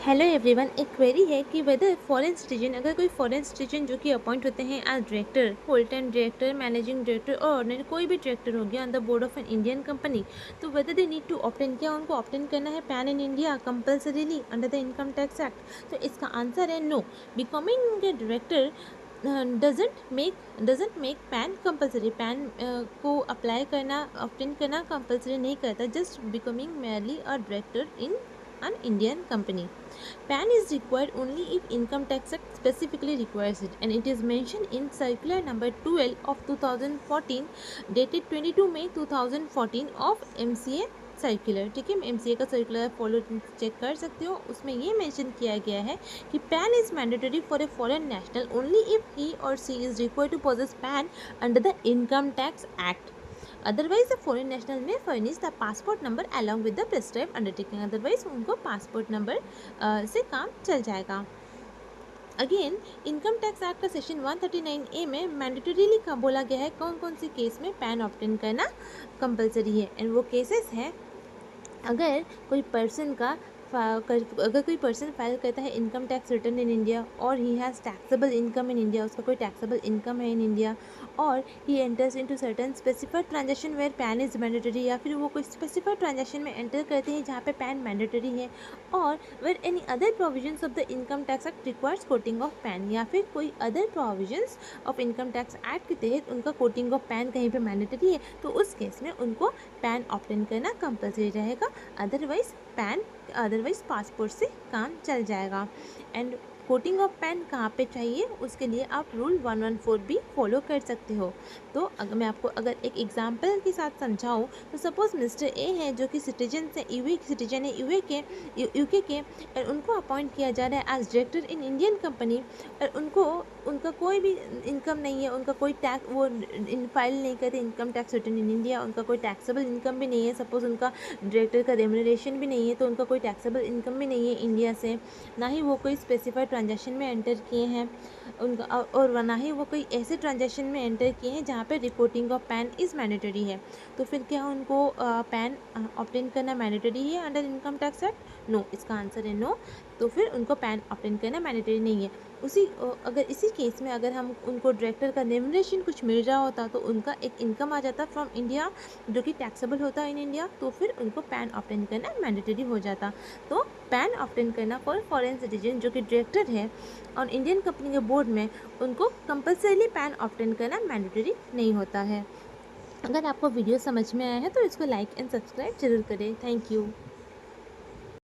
Hello everyone, एक query है कि वेदर फॉरेन सिटीजन, अगर कोई फॉरेन सिटीजन जो कि अपॉइंट होते हैं as director, full time director, managing director और ऑर्डिनरी कोई भी डायरेक्टर हो गया on the board of an Indian company, तो whether they need to obtain, क्या उनको ऑप्टेन करना है PAN in India compulsorily under the income tax act? तो इसका आंसर है no. Becoming a director doesn't make PAN compulsory. PAN को apply करना, ऑप्टेन करना कंपल्सरी नहीं करता। Just becoming merely a director in an Indian company. PAN is required only if Income Tax Act specifically requires it, and it is mentioned in Circular number 12 of 2014 dated 22 May 2014 of MCA circular. ठीक है, MCA का circular follow check कर सकते हो। उसमें ये mention किया गया है कि PAN is mandatory for a foreign national only if he or she is required to possess PAN under the income tax act. Otherwise, the foreign national may furnish the passport number along with the prescribed undertaking. Otherwise, उनको passport number से काम चल जाएगा। Again, income tax act का section 139A में mandatorily का बोला गया है कौन कौन सी केस में पैन ऑप्टेन करना कंपलसरी है। एंड वो केसेस है, अगर कोई पर्सन का अगर कोई पर्सन फाइल करता है income tax return in India और he has taxable income in India, उसका कोई टैक्सेबल इनकम है इन इंडिया, और he enters into certain specified transaction where PAN is mandatory, या फिर वो कोई स्पेसिफाइड ट्रांजैक्शन में एंटर करते हैं जहाँ पे पैन मैंडेटरी है, और where any other provisions of the income tax act requires quoting of PAN, या फिर कोई other provisions of income tax act के तहत उनका कोटिंग ऑफ पैन कहीं पर मैंडेटरी है, तो उस केस में उनको पैन ऑप्टेन करना कंपलसरी रहेगा। अदरवाइज पासपोर्ट से काम चल जाएगा। एंड कोटिंग ऑफ पैन कहाँ पे चाहिए, उसके लिए आप रूल 114 भी फॉलो कर सकते हो। तो अगर मैं आपको एक एग्जांपल के साथ समझाऊँ, तो सपोज मिस्टर ए है जो कि सिटीजन है, यूके के, और उनको अपॉइंट किया जा रहा है as director in Indian company, और उनका कोई भी इनकम नहीं है, उनका कोई टैक्स, वो फाइल नहीं करते income tax return in India, उनका कोई टैक्सेबल इनकम भी नहीं है। सपोज उनका डायरेक्टर का रेम्यूनरेशन भी नहीं है, तो उनका कोई टैक्सेबल इनकम भी नहीं है इंडिया से, ना ही वो कोई स्पेसिफाइड ट्रांजैक्शन में एंटर किए हैं उनका, और ना ही वो कोई ऐसे ट्रांजैक्शन में एंटर किए हैं जहाँ पे reporting of PAN is mandatory है। तो फिर क्या उनको पैन ऑप्टेन करना मैंडेटरी है under income tax act? No, इसका आंसर है नो। तो फिर उनको पैन ऑप्टेन करना मैंडेटरी नहीं है। अगर इसी केस में अगर हम उनको डायरेक्टर का रेम्यूनरेशन कुछ मिल रहा होता, तो उनका एक इनकम आ जाता फ्रॉम इंडिया जो कि टैक्सेबल होता इन इंडिया, तो फिर उनको पैन ऑप्टेन करना मैंडेटरी हो जाता। तो पैन ऑप्टेन करना फॉर फॉरेन सिटीजन जो कि डायरेक्टर है और इंडियन कंपनी के बोर्ड में, उनको कंपल्सरीली पैन ऑप्टेन करना मैंडेटरी नहीं होता है। अगर आपको वीडियो समझ में आया है तो इसको लाइक एंड सब्सक्राइब जरूर करें। Thank you.